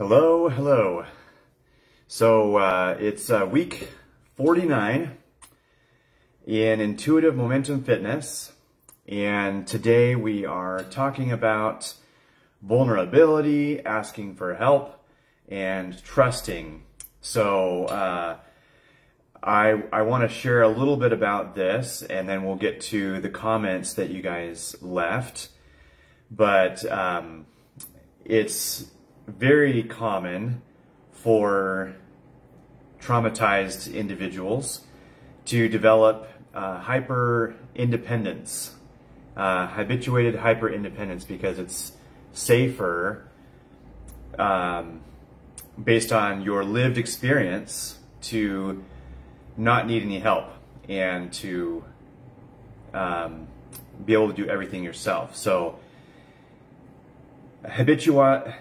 Hello, hello. So it's week 49 in Intuitive Momentum Fitness, and today we are talking about vulnerability, asking for help, and trusting. So I want to share a little bit about this, and then we'll get to the comments that you guys left. But it's very common for traumatized individuals to develop hyper-independence, habituated hyper-independence, because it's safer based on your lived experience to not need any help and to be able to do everything yourself. So habituated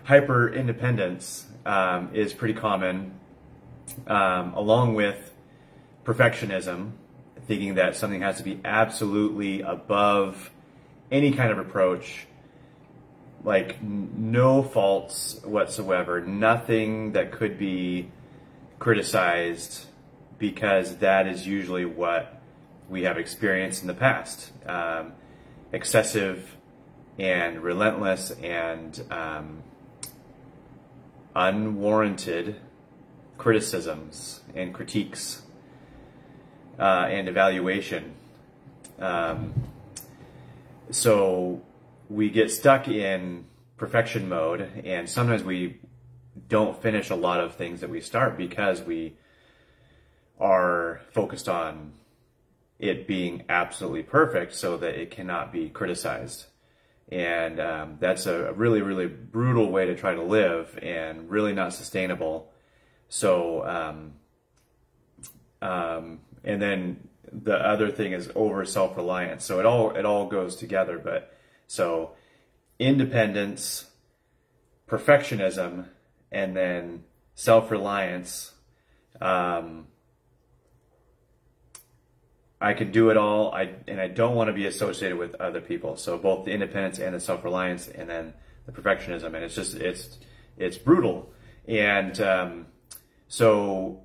hyper-independence is pretty common, along with perfectionism, thinking that something has to be absolutely above any kind of approach, like no faults whatsoever, nothing that could be criticized, because that is usually what we have experienced in the past. Excessive and relentless and unwarranted criticisms and critiques and evaluation. So we get stuck in perfection mode, and sometimes we don't finish a lot of things that we start because we are focused on it being absolutely perfect so that it cannot be criticized. And that's a really, really brutal way to try to live, and really not sustainable. So, and then the other thing is over self-reliance. So it all goes together. But so independence, perfectionism, and then self-reliance. I could do it all, and I don't want to be associated with other people. So both the independence and the self-reliance, and then the perfectionism, and it's brutal. And so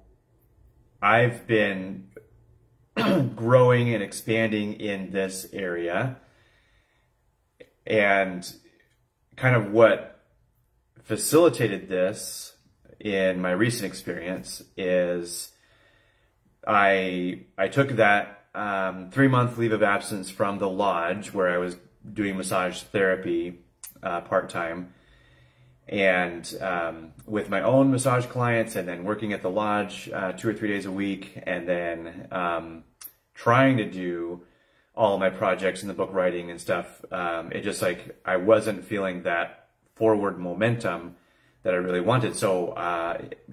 I've been growing and expanding in this area, and kind of what facilitated this in my recent experience is I took that 3-month leave of absence from the lodge where I was doing massage therapy part-time, and with my own massage clients, and then working at the lodge 2 or 3 days a week, and then trying to do all of my projects and the book writing and stuff. It just, like, I wasn't feeling that forward momentum that I really wanted. So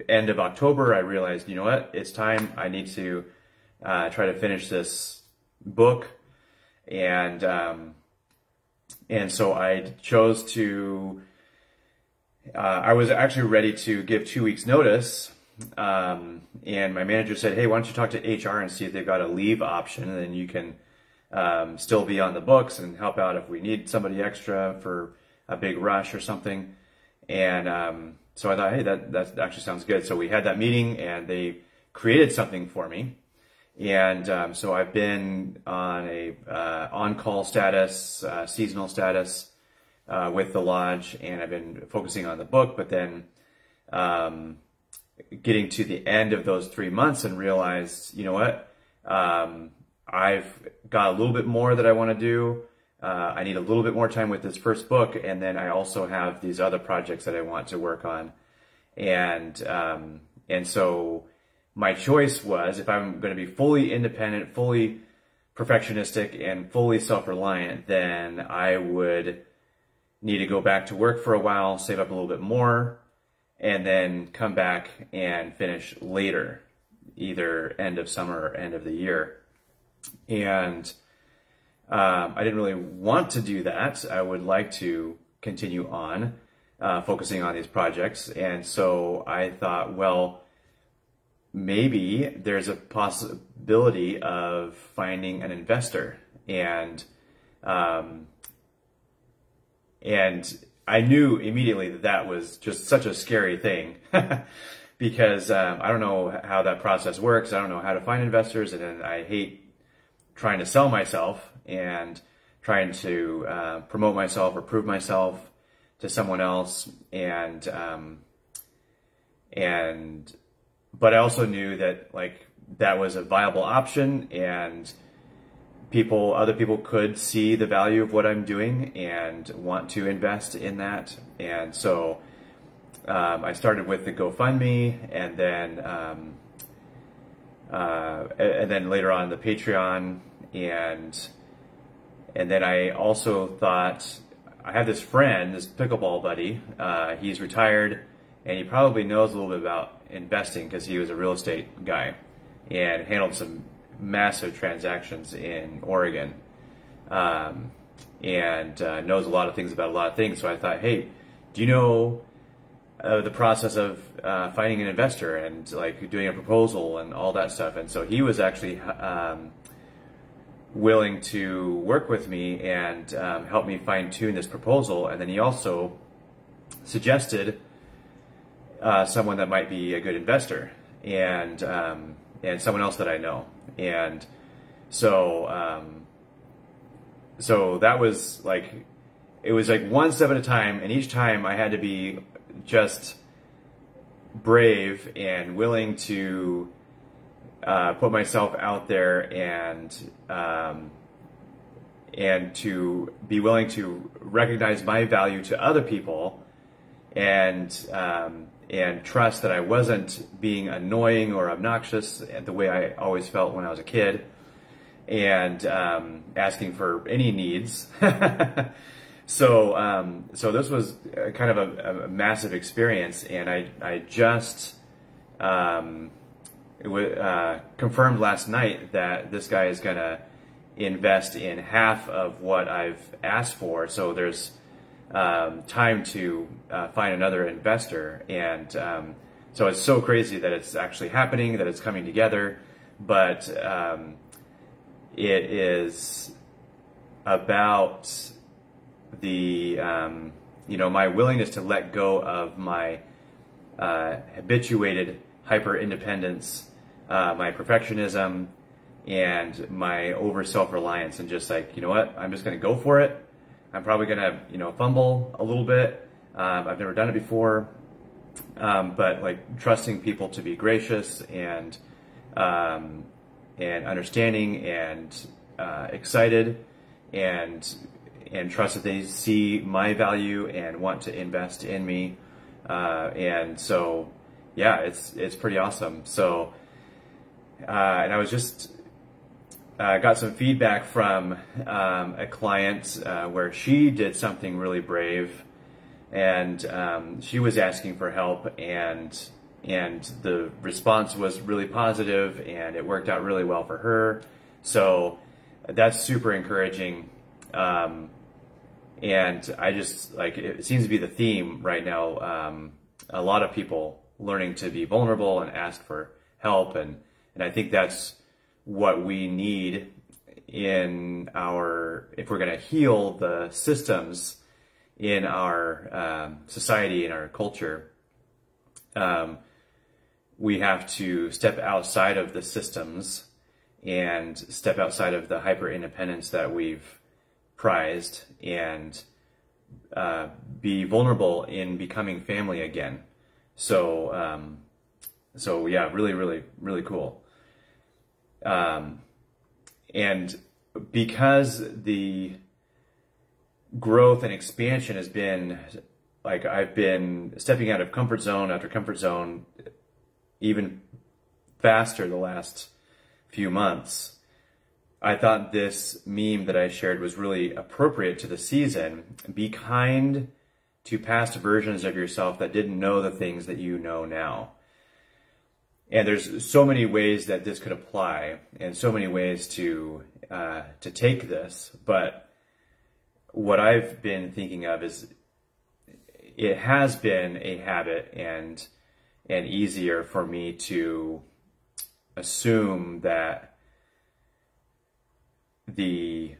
end of October, I realized, you know what, it's time. I need to try to finish this book, and so I chose to. I was actually ready to give 2 weeks notice, and my manager said, "Hey, why don't you talk to HR and see if they've got a leave option, and then you can still be on the books and help out if we need somebody extra for a big rush or something." And so I thought, hey, that actually sounds good. So we had that meeting, and they created something for me. And so I've been on a on-call status, seasonal status with the lodge, and I've been focusing on the book. But then getting to the end of those 3 months and realized, you know what, I've got a little bit more that I want to do. I need a little bit more time with this first book, and then I also have these other projects that I want to work on. And so my choice was, if I'm going to be fully independent, fully perfectionistic, and fully self-reliant, then I would need to go back to work for a while, save up a little bit more, and then come back and finish later, either end of summer or end of the year. And I didn't really want to do that. I would like to continue on focusing on these projects. And so I thought, well, maybe there's a possibility of finding an investor. And and I knew immediately that that was just such a scary thing because I don't know how that process works. I don't know how to find investors, and then I hate trying to sell myself and trying to promote myself or prove myself to someone else, but I also knew that like that was a viable option, and other people could see the value of what I'm doing and want to invest in that. And so I started with the GoFundMe, and then later on the Patreon, and then I also thought, I have this friend, this pickleball buddy. He's retired, and he probably knows a little bit about investing because he was a real estate guy and handled some massive transactions in Oregon, and knows a lot of things about a lot of things. So I thought, hey, do you know the process of finding an investor and like doing a proposal and all that stuff? And so he was actually willing to work with me and help me fine tune this proposal. And then he also suggested someone that might be a good investor, and someone else that I know. And so so that was like, it was like one step at a time, and each time I had to be just brave and willing to put myself out there, and to be willing to recognize my value to other people, and trust that I wasn't being annoying or obnoxious the way I always felt when I was a kid, and asking for any needs. So this was kind of a massive experience, and I just confirmed last night that this guy is gonna invest in half of what I've asked for. So there's time to find another investor, and so it's so crazy that it's actually happening, that it's coming together. But it is about the my willingness to let go of my habituated hyper independence, my perfectionism, and my over self-reliance, and just like, you know what, I'm just going to go for it. I'm probably going to, fumble a little bit. I've never done it before. But like trusting people to be gracious and understanding and excited, and trust that they see my value and want to invest in me. And so, yeah, it's pretty awesome. So, and I was just, got some feedback from a client where she did something really brave, and she was asking for help, and the response was really positive, and it worked out really well for her. So that's super encouraging. And I just, like, it seems to be the theme right now. A lot of people learning to be vulnerable and ask for help, and I think that's what we need if we're going to heal the systems in our society, in our culture. We have to step outside of the systems and step outside of the hyper independence that we've prized, and be vulnerable in becoming family again. So yeah, really, really, really cool. And because the growth and expansion has been, like, I've been stepping out of comfort zone after comfort zone even faster the last few months, I thought this meme that I shared was really appropriate to the season. Be kind to past versions of yourself that didn't know the things that you know now. And there's so many ways that this could apply, and so many ways to take this. But what I've been thinking of is, it has been a habit and easier for me to assume that the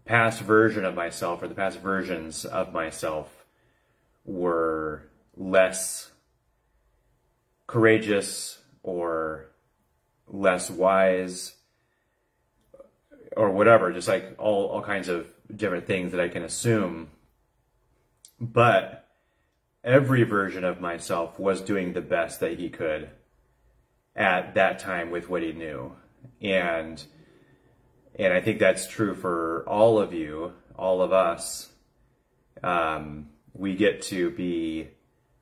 past version of myself or the past versions of myself were less courageous or less wise or whatever, just like all kinds of different things that I can assume. But every version of myself was doing the best that he could at that time with what he knew. And I think that's true for all of you, all of us. We get to be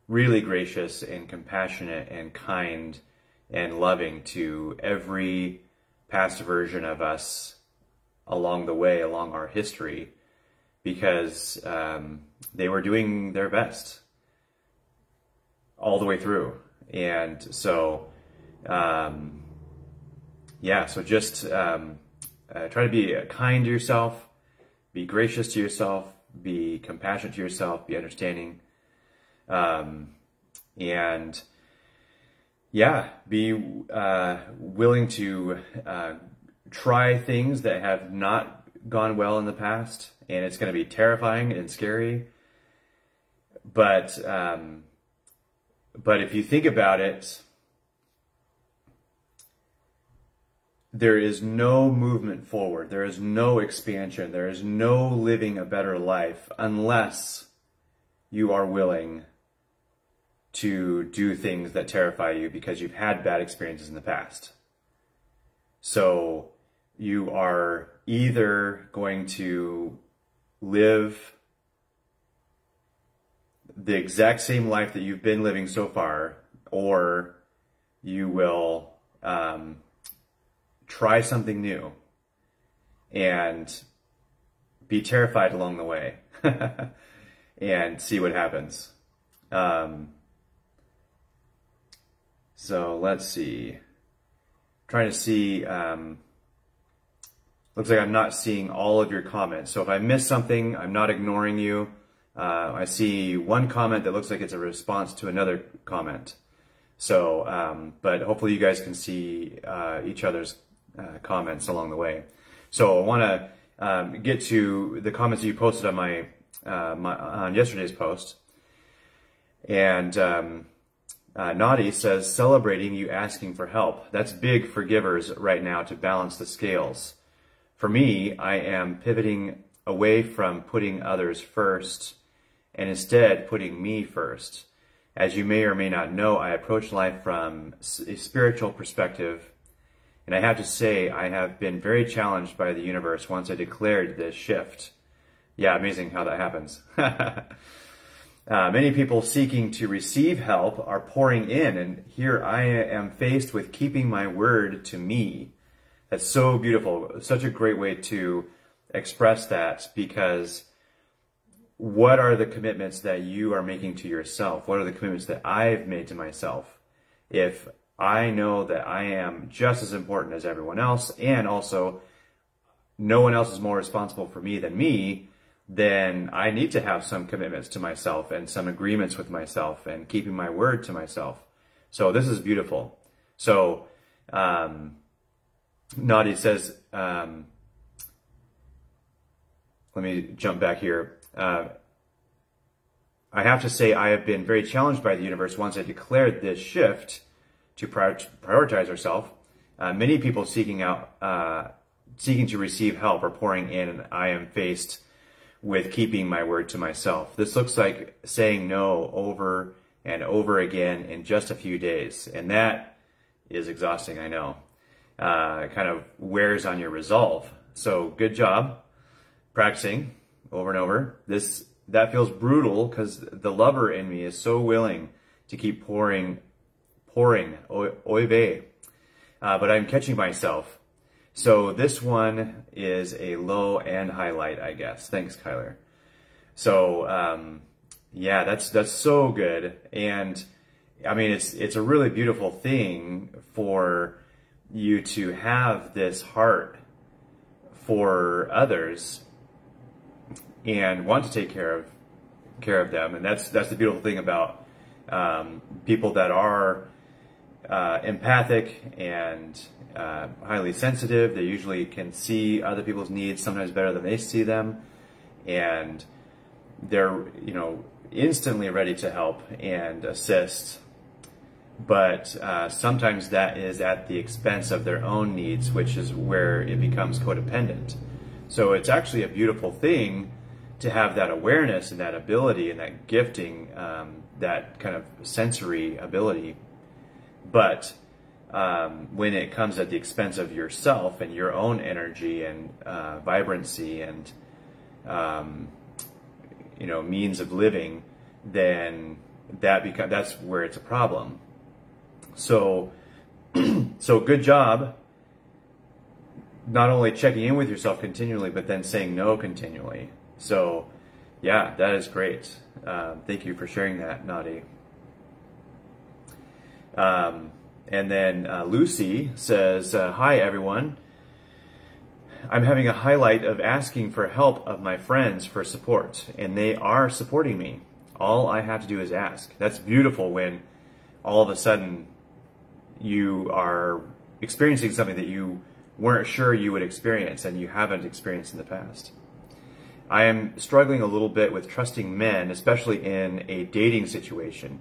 really gracious and compassionate and kind and loving to every past version of us along the way, along our history, because they were doing their best all the way through. And so, yeah, so just try to be kind to yourself, be gracious to yourself, be compassionate to yourself, be understanding, and yeah, be willing to try things that have not gone well in the past, and it's going to be terrifying and scary. But if you think about it, there is no movement forward, there is no expansion, there is no living a better life unless you are willing to do things that terrify you because you've had bad experiences in the past. So you are either going to live the exact same life that you've been living so far, or you will try something new and be terrified along the way and see what happens. So let's see. Trying to see, looks like I'm not seeing all of your comments. So if I miss something, I'm not ignoring you. I see one comment that looks like it's a response to another comment. So, but hopefully you guys can see each other's comments along the way. So I want to get to the comments that you posted on my on yesterday's post. And Naughty says, celebrating you asking for help. That's big for givers right now to balance the scales. For me, I am pivoting away from putting others first and instead putting me first. As you may or may not know, I approach life from a spiritual perspective, and I have to say I have been very challenged by the universe once I declared this shift. Yeah, amazing how that happens. Many people seeking to receive help are pouring in, and here I am faced with keeping my word to me. That's so beautiful. Such a great way to express that, because what are the commitments that you are making to yourself? What are the commitments that I've made to myself? If I know that I am just as important as everyone else, and also no one else is more responsible for me than me, then I need to have some commitments to myself and some agreements with myself and keeping my word to myself. So this is beautiful. So Naughty says, let me jump back here. I have to say I have been very challenged by the universe once I declared this shift to prioritize ourselves. Many people seeking to receive help are pouring in, and I am faced with keeping my word to myself. This looks like saying no over and over again in just a few days, and that is exhausting, I know. It kind of wears on your resolve. So good job practicing over and over. That feels brutal because the lover in me is so willing to keep pouring, oy vey. But I'm catching myself. So this one is a low and highlight, I guess. Thanks, Kyler. So yeah, that's so good. And I mean, it's a really beautiful thing for you to have this heart for others and want to take care of them. And that's the beautiful thing about people that are empathic and highly sensitive. They usually can see other people's needs sometimes better than they see them, and they're, you know, instantly ready to help and assist. But sometimes that is at the expense of their own needs, which is where it becomes codependent. So it's actually a beautiful thing to have that awareness and that ability and that gifting, that kind of sensory ability. But when it comes at the expense of yourself and your own energy and vibrancy and you know, means of living, then that's where it's a problem. So so good job not only checking in with yourself continually, but then saying no continually. So yeah, that is great. Thank you for sharing that, Nadi. And then Lucy says, hi everyone. I'm having a highlight of asking for help of my friends for support, and they are supporting me. All I have to do is ask. That's beautiful when all of a sudden you are experiencing something that you weren't sure you would experience and you haven't experienced in the past. I am struggling a little bit with trusting men, especially in a dating situation.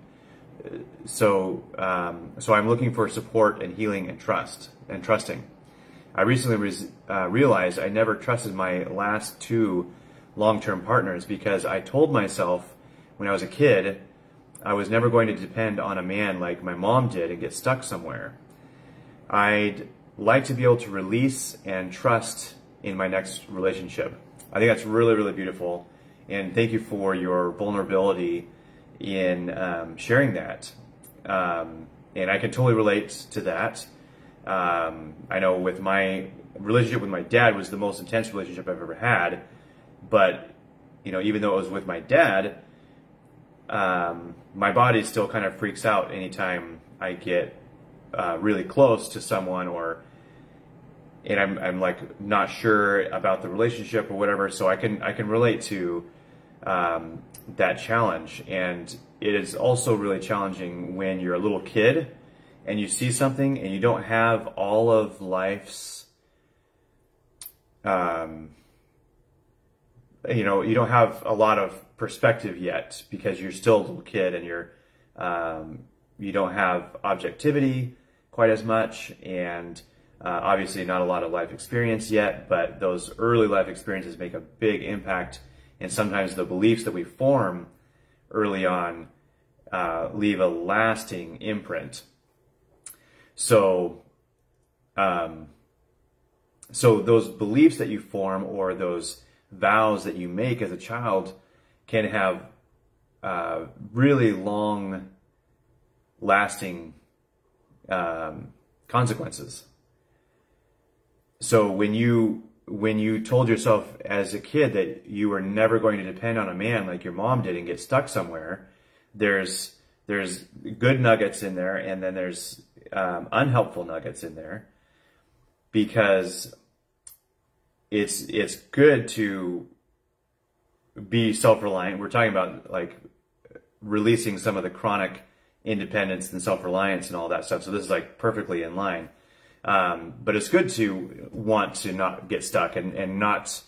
So I'm looking for support and healing and trusting. I recently realized I never trusted my last two long-term partners because I told myself when I was a kid I was never going to depend on a man like my mom did and get stuck somewhere. I'd like to be able to release and trust in my next relationship. I think that's really, really beautiful. And thank you for your vulnerability in sharing that. And I can totally relate to that. I know with my relationship with my dad was the most intense relationship I've ever had. But, you know, even though it was with my dad, my body still kind of freaks out anytime I get really close to someone, and I'm like not sure about the relationship or whatever. So I can relate to that challenge. And it is also really challenging when you're a little kid and you see something and you don't have all of life's, you know, you don't have a lot of perspective yet because you're still a little kid and you don't have objectivity quite as much, and obviously not a lot of life experience yet, but those early life experiences make a big impact, and sometimes the beliefs that we form early on leave a lasting imprint. So those beliefs that you form or those vows that you make as a child can have really long lasting consequences. So when you told yourself as a kid that you were never going to depend on a man like your mom did and get stuck somewhere, there's good nuggets in there, and then there's unhelpful nuggets in there, because it's good to be self-reliant. We're talking about like releasing some of the chronic independence and self-reliance and all that stuff. So this is like perfectly in line. But it's good to want to not get stuck and not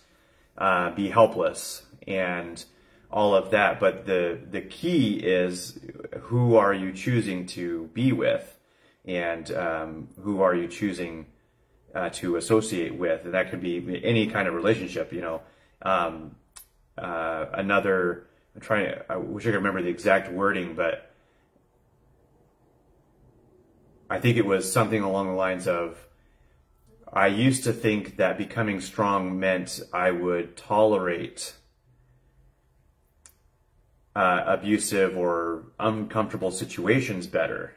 be helpless and all of that. But the key is, who are you choosing to be with, and who are you choosing to associate with? And that could be any kind of relationship, you know. I wish I could remember the exact wording, but I think it was something along the lines of, I used to think that becoming strong meant I would tolerate abusive or uncomfortable situations better.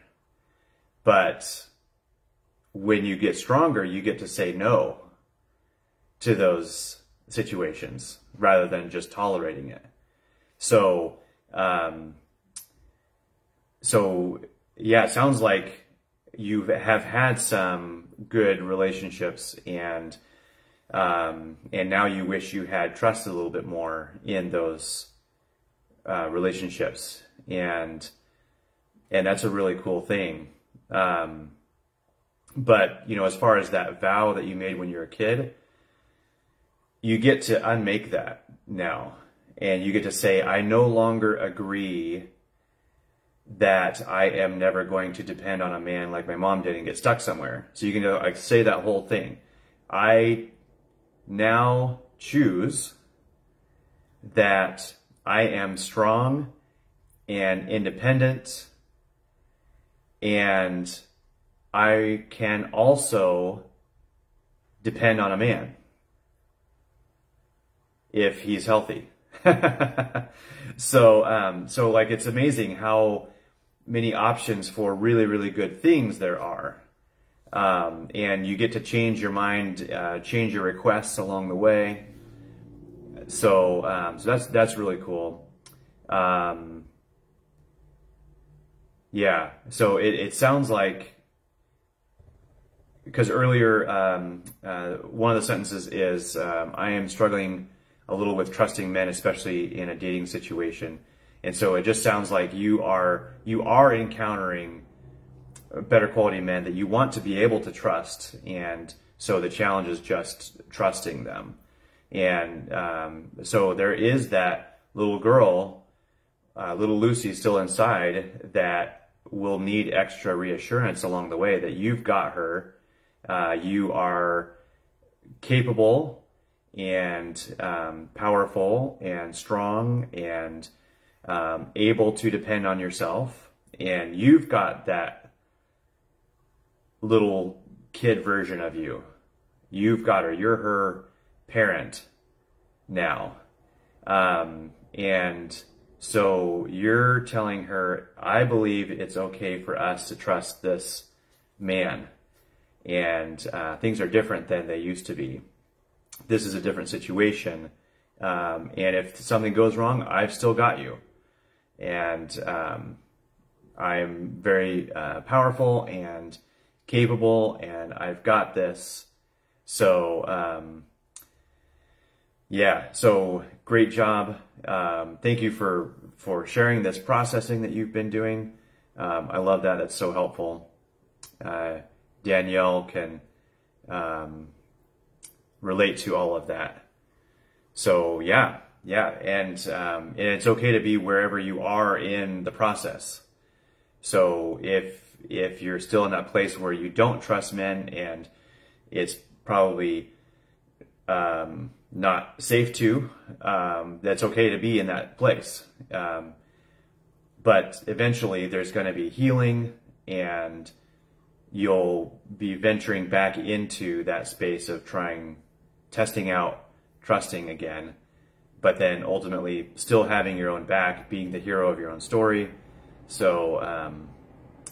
But when you get stronger, you get to say no to those situations rather than just tolerating it. So yeah, it sounds like you have had some good relationships, and now you wish you had trusted a little bit more in those relationships, and that's a really cool thing. But, you know, as far as that vow that you made when you were a kid, you get to unmake that now. And you get to say, I no longer agree that I am never going to depend on a man like my mom did and get stuck somewhere. So you can like say that whole thing. I now choose that I am strong and independent, and I can also depend on a man if he's healthy. So like, it's amazing how many options for really, really good things there are. And you get to change your mind, change your requests along the way. So that's really cool. Yeah. So it sounds like, because earlier, one of the sentences is, I am struggling a little with trusting men, especially in a dating situation. And so it just sounds like you are encountering better quality men that you want to be able to trust. And so the challenge is just trusting them. And so there is that little girl, little Lucy still inside, that will need extra reassurance along the way that you've got her. You are capable and powerful and strong and able to depend on yourself. And you've got that little kid version of you. You've got her. You're her parent now. And so you're telling her, I believe it's okay for us to trust this man. And things are different than they used to be. This is a different situation. And if something goes wrong, I've still got you. And I'm very powerful and capable, and I've got this. So, yeah, so great job. Thank you for sharing this processing that you've been doing. I love that. That's so helpful. Danielle can relate to all of that. So yeah, and it's okay to be wherever you are in the process. So if you're still in that place where you don't trust men, and it's probably not safe to, that's okay to be in that place. But eventually there's going to be healing, and you'll be venturing back into that space of testing out, trusting again, but then ultimately still having your own back, being the hero of your own story. So,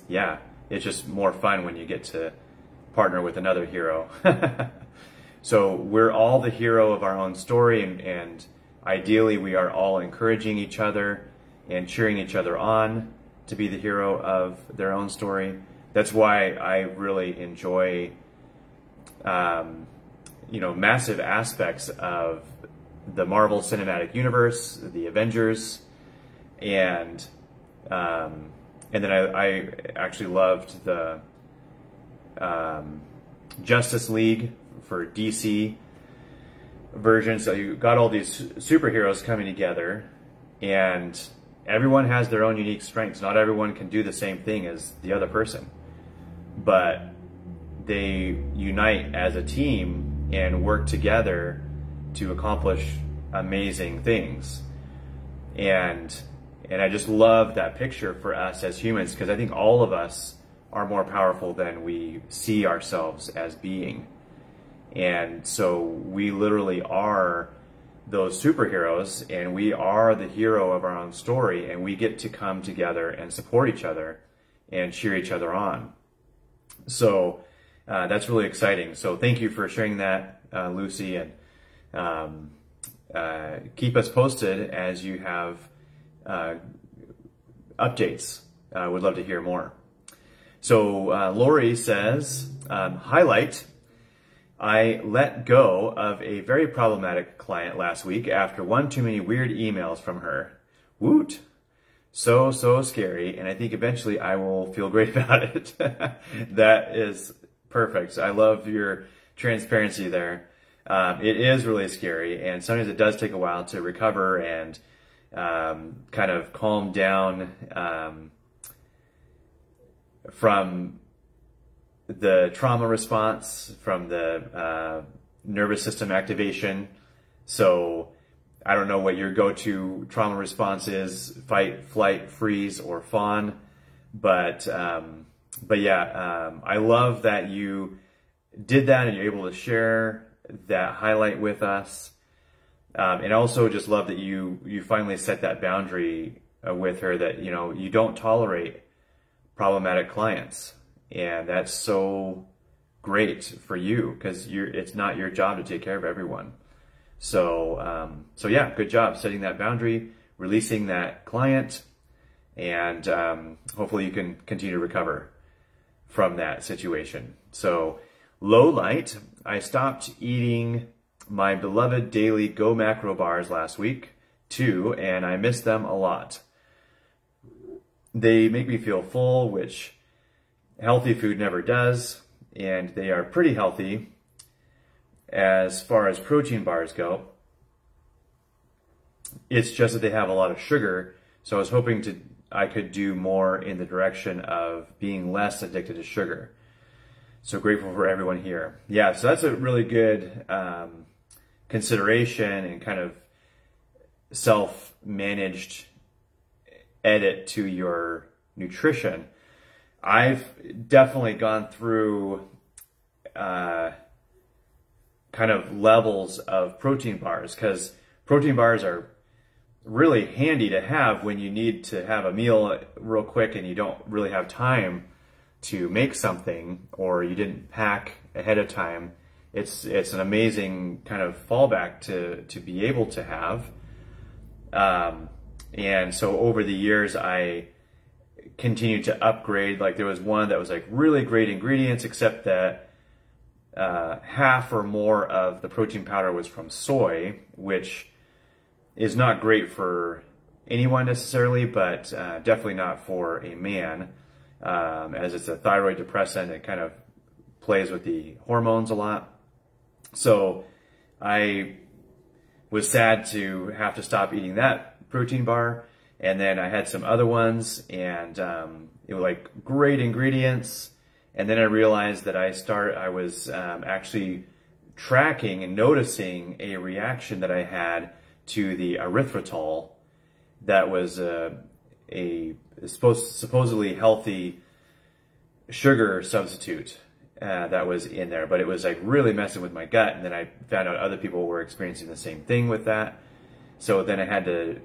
yeah, it's just more fun when you get to partner with another hero. So we're all the hero of our own story, and ideally we are all encouraging each other and cheering each other on to be the hero of their own story. That's why I really enjoy, massive aspects of the Marvel Cinematic Universe, the Avengers, and then I actually loved the Justice League for DC version. So you got all these superheroes coming together, and everyone has their own unique strengths. Not everyone can do the same thing as the other person, but they unite as a team and work together to accomplish amazing things. And I just love that picture for us as humans, because I think all of us are more powerful than we see ourselves as being. And so we literally are those superheroes, and we are the hero of our own story, and we get to come together and support each other and cheer each other on. So that's really exciting. So thank you for sharing that, Lucy, and keep us posted as you have updates. Would love to hear more. So Lori says, highlight, I let go of a very problematic client last week after one too many weird emails from her. Woot! so scary. And I think eventually I will feel great about it. That is perfect. I love your transparency there. It is really scary, and sometimes it does take a while to recover and kind of calm down from the trauma response, from the nervous system activation. So I don't know what your go-to trauma response is: fight, flight, freeze, or fawn. But yeah, I love that you did that and you're able to share that highlight with us. And also just love that you finally set that boundary with her, that, you know, you don't tolerate problematic clients. And that's so great for you, because it's not your job to take care of everyone. So, so yeah, good job setting that boundary, releasing that client, and hopefully you can continue to recover from that situation. So, low light, I stopped eating my beloved daily Go Macro bars last week too, and I miss them a lot. They make me feel full, which healthy food never does, and they are pretty healthy as far as protein bars go. It's just that they have a lot of sugar, so I was hoping I could do more in the direction of being less addicted to sugar. So grateful for everyone here. Yeah, so that's a really good consideration and kind of self-managed edit to your nutrition. I've definitely gone through kind of levels of protein bars, because protein bars are really handy to have when you need to have a meal real quick and you don't really have time to make something, or you didn't pack ahead of time. It's an amazing kind of fallback to be able to have. And so over the years, I continued to upgrade. Like, there was one that was like really great ingredients, except that half or more of the protein powder was from soy, which is not great for anyone necessarily, but definitely not for a man, as it's a thyroid depressant. It kind of plays with the hormones a lot. So I was sad to have to stop eating that protein bar. And then I had some other ones, and it was like great ingredients. And then I realized that I was actually tracking and noticing a reaction that I had to the erythritol that was a supposedly healthy sugar substitute that was in there, but it was like really messing with my gut. And then I found out other people were experiencing the same thing with that. So then I had to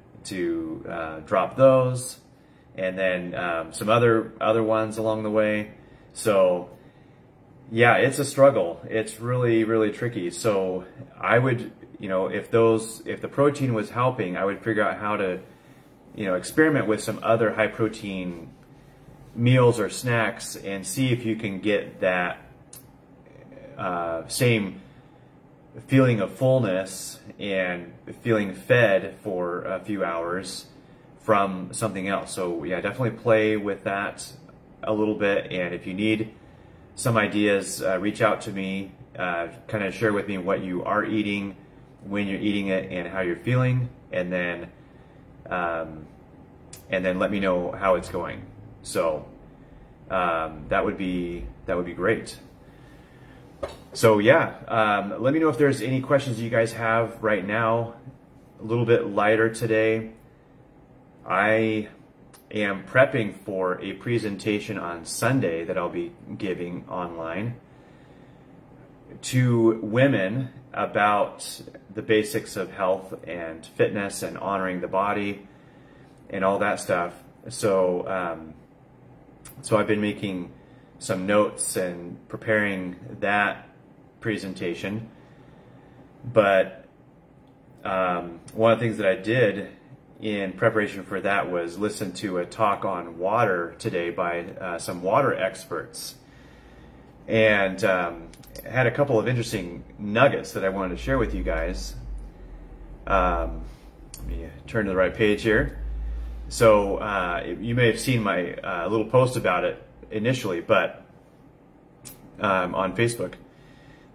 drop those, and then some other ones along the way. So yeah, it's a struggle. It's really, really tricky. So I would, you know, if the protein was helping, I would figure out how to, you know, experiment with some other high protein meals or snacks and see if you can get that same feeling of fullness and feeling fed for a few hours from something else. So yeah, definitely play with that a little bit. And if you need some ideas, reach out to me, kind of share with me what you are eating, when you're eating it, and how you're feeling, and then let me know how it's going. So that would be great. So yeah, let me know if there's any questions you guys have right now. A little bit lighter today. I am prepping for a presentation on Sunday that I'll be giving online to women about the basics of health and fitness and honoring the body and all that stuff. So, so I've been making some notes and preparing that presentation. But one of the things that I did in preparation for that was listen to a talk on water today by some water experts, and had a couple of interesting nuggets that I wanted to share with you guys. Let me turn to the right page here. So you may have seen my little post about it initially, but on Facebook.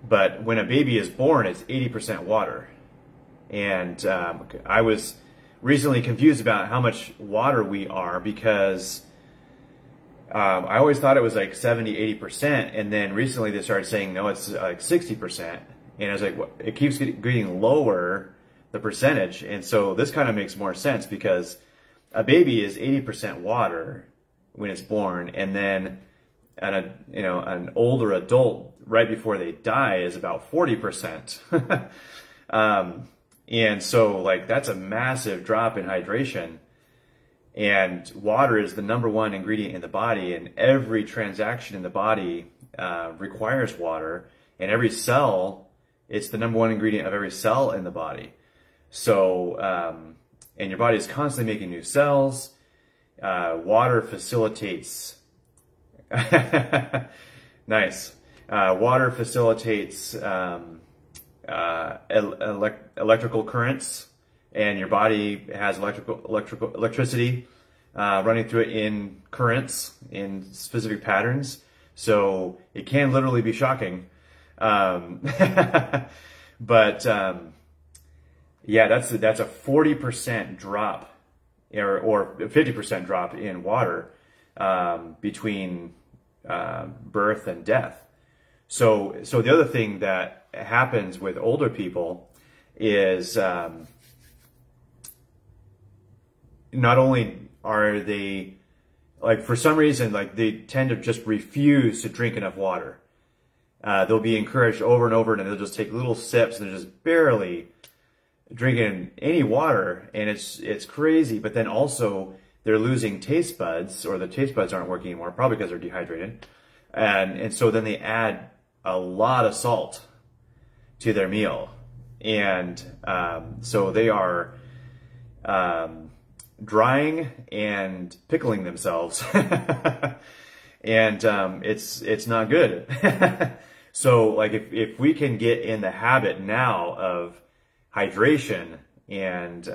But when a baby is born, it's 80% water. And I was recently confused about how much water we are, because I always thought it was like 70–80%, and then recently they started saying no, it's like 60%, and I was like, it keeps getting lower, the percentage. And so this kind of makes more sense, because a baby is 80% water when it's born, and then an older adult right before they die is about 40%. And so like that's a massive drop in hydration. And water is the #1 ingredient in the body, and every transaction in the body requires water. And every cell, it's the #1 ingredient of every cell in the body. So, and your body is constantly making new cells. Water facilitates, nice. Water facilitates electrical currents. And your body has electricity running through it in currents, in specific patterns. So it can literally be shocking. But yeah, that's a 40% drop, or 50% drop in water between birth and death. So the other thing that happens with older people is not only are they, like, for some reason, like, they tend to just refuse to drink enough water. They'll be encouraged over and over, and they'll just take little sips, and they're just barely drinking any water, and it's crazy. But then also they're losing taste buds, or the taste buds aren't working anymore, probably because they're dehydrated. And so then they add a lot of salt to their meal. And so they are drying and pickling themselves. And it's not good. So like if we can get in the habit now of hydration and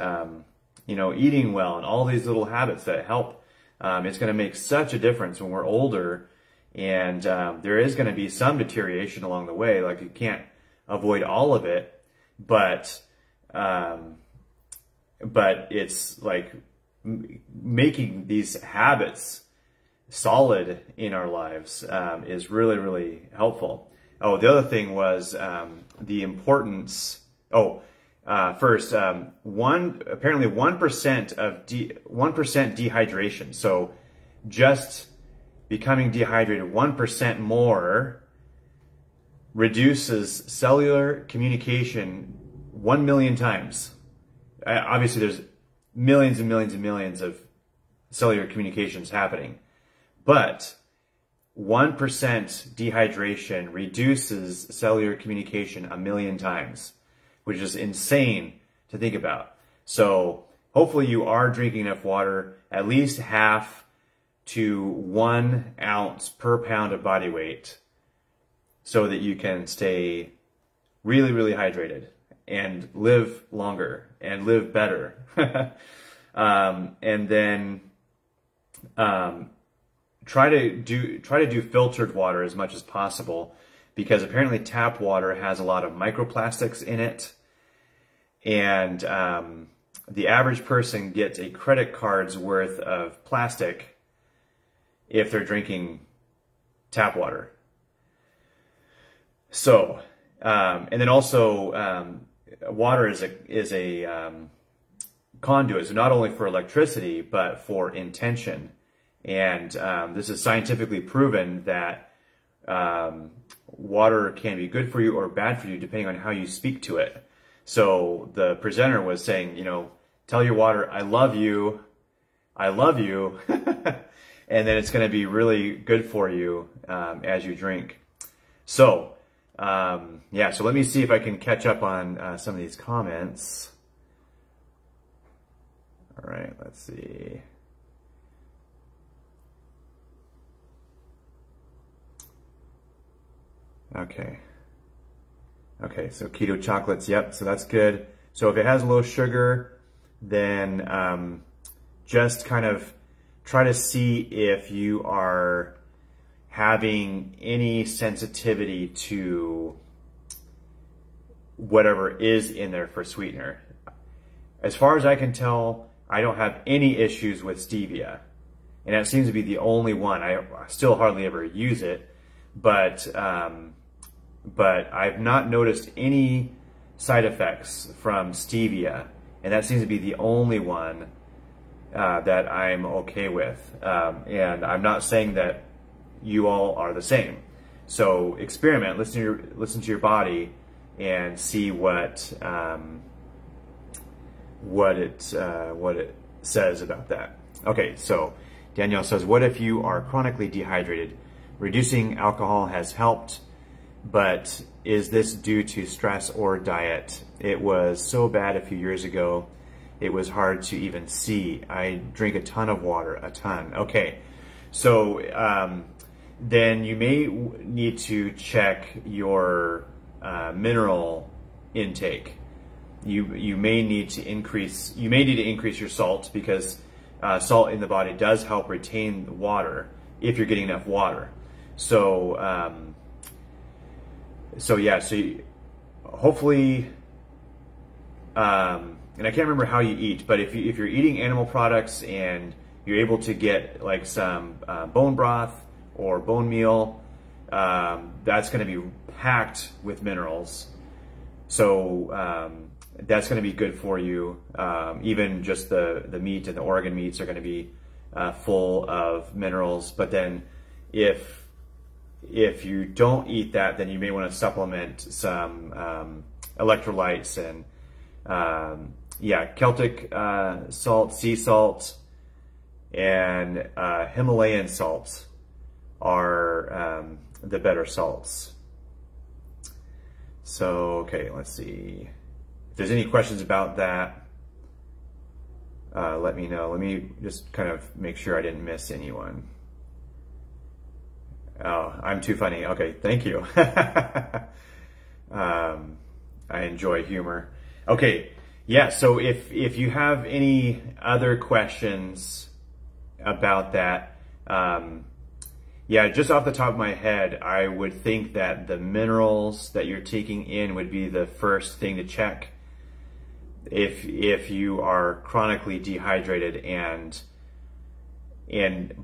eating well, and all these little habits that help, it's going to make such a difference when we're older. And there is going to be some deterioration along the way. Like, you can't avoid all of it, but it's like making these habits solid in our lives is really, really helpful. Oh, the other thing was the importance. First, apparently 1% of 1% dehydration. So just becoming dehydrated 1% more reduces cellular communication 1 million times. Obviously, there's millions and millions and millions of cellular communications happening, but 1% dehydration reduces cellular communication 1 million times, which is insane to think about. So hopefully you are drinking enough water, at least half to 1 ounce per pound of body weight, so that you can stay really, really hydrated and live longer and live better. And then try to do filtered water as much as possible, because apparently tap water has a lot of microplastics in it, and the average person gets a credit card's worth of plastic if they're drinking tap water. So, and then also, water is a conduit, so not only for electricity, but for intention. And this is scientifically proven that water can be good for you or bad for you depending on how you speak to it. So the presenter was saying, tell your water, I love you, and then it's going to be really good for you as you drink. So, yeah, so let me see if I can catch up on some of these comments. All right, let's see. Okay, so keto chocolates, yep, so that's good. So if it has low sugar, then just kind of try to see if you are having any sensitivity to whatever is in there for sweetener. As far as I can tell, I don't have any issues with stevia. And that seems to be the only one. I still hardly ever use it, but I've not noticed any side effects from stevia, and that seems to be the only one that I'm okay with. And I'm not saying that you all are the same. So experiment, listen to your body, and see what it says about that. Okay, so Danielle says, what if you are chronically dehydrated? Reducing alcohol has helped, but is this due to stress or diet? It was so bad a few years ago, it was hard to even see. I drink a ton of water, a ton. Okay, so then you may need to check your mineral intake. You may need to increase your salt, because salt in the body does help retain the water if you're getting enough water. So hopefully, and I can't remember how you eat, but if you're eating animal products and you're able to get like some bone broth or bone meal, that's going to be packed with minerals. So that's going to be good for you. Even just the meat and the organ meats are going to be full of minerals. But then if you don't eat that, then you may want to supplement some electrolytes and Celtic salt, sea salt, and Himalayan salts are the better salts. So, okay, let's see. If there's any questions about that, let me know. Let me just kind of make sure I didn't miss anyone. Oh, I'm too funny. Okay, thank you. I enjoy humor. Okay, yeah, so if you have any other questions about that, yeah, just off the top of my head, I would think that the minerals that you're taking in would be the first thing to check if you are chronically dehydrated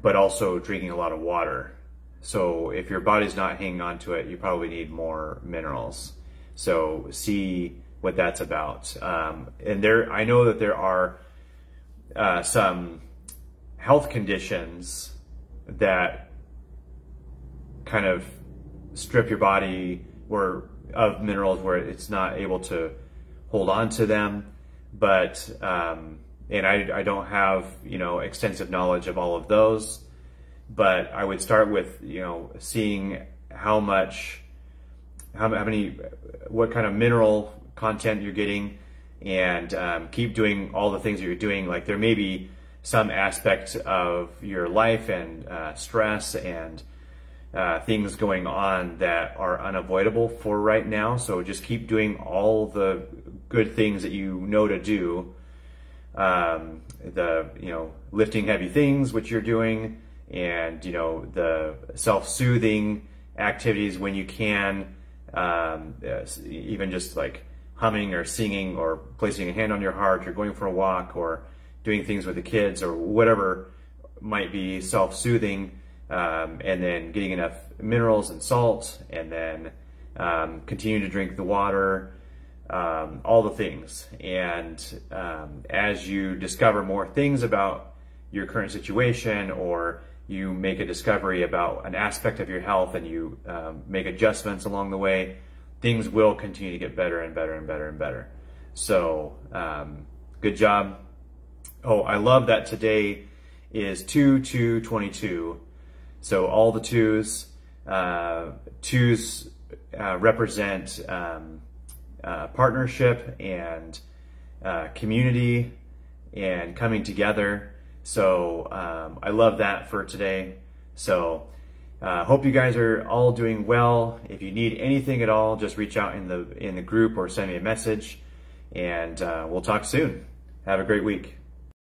but also drinking a lot of water. So if your body's not hanging on to it, you probably need more minerals. So see what that's about. And I know that there are some health conditions that kind of strip your body of minerals where it's not able to hold on to them. But and I don't have extensive knowledge of all of those, but I would start with seeing what kind of mineral content you're getting, and keep doing all the things that you're doing. Like, there may be some aspect of your life and stress and things going on that are unavoidable for right now. So just keep doing all the good things that you know to do. Lifting heavy things, which you're doing, and the self-soothing activities when you can, even just like humming or singing or placing a hand on your heart or going for a walk or doing things with the kids or whatever might be self-soothing, and then getting enough minerals and salt, and then continue to drink the water, all the things. And as you discover more things about your current situation, or you make a discovery about an aspect of your health and you make adjustments along the way, things will continue to get better and better and better and better. So good job. Oh, I love that today is 2/2/22. So all the twos represent partnership and community and coming together. So I love that for today. So hope you guys are all doing well. If you need anything at all, just reach out in the group or send me a message, and we'll talk soon. Have a great week.